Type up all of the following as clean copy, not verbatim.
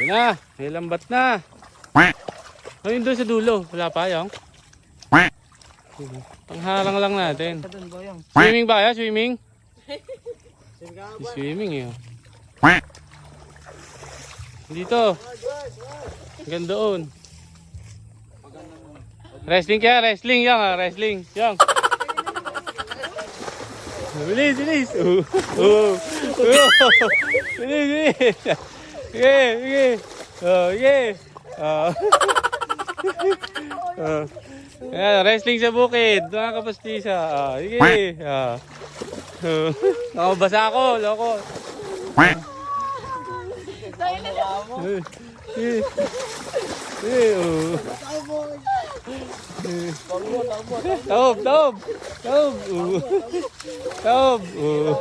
Yun na, may lambat na. Ayun doon sa dulo, wala pa yung. Pangharang lang natin. Swimming ba ya? Swimming? Swimming yun. Dito. Hanggang doon. Wrestling kaya, wrestling yang, wrestling yang. Bilis, bilis. Bilis, bilis. Sige, sige. Sige. Ayan, wrestling sa bukid. Mga kapastisa. Sige. Nakabasa ako, loko. Taob, taob. Taob. Taob. Yun.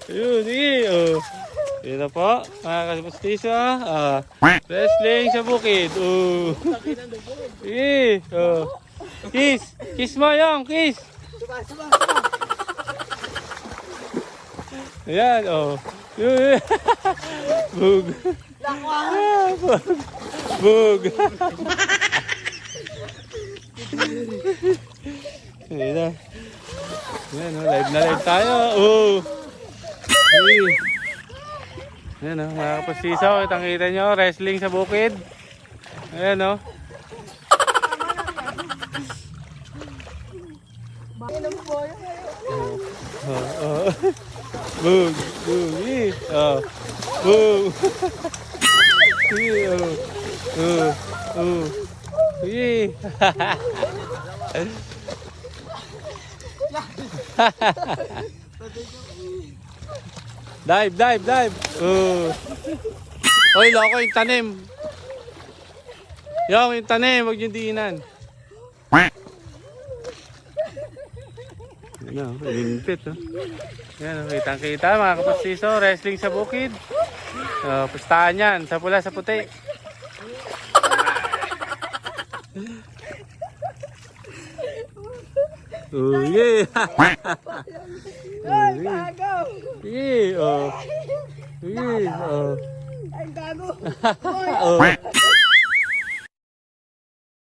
Yun, sige. Yun na po, mga kapastisa. Wrestling sa bukid. Sige. Kiss. Kiss mo yung, kiss. Ayan, Bug. Bug. Ayan na. Ayan, live na live tayo. Ayan o, mga kapasisaw. Kitang-kita nyo, wrestling sa bukid. Ayan o. Bug. Bug. Bug. Dive, dive, dive. Oy, loko yung tanim. Yung tanim, wag yung diinan. Ano, limpit, no? Yan, kitang-kita mga kapasiso, wrestling sa bukid. Pustahan yan, sa pula, sa puti. Yeah! Ay, gago! Yeah! Yeah! Ay, gago!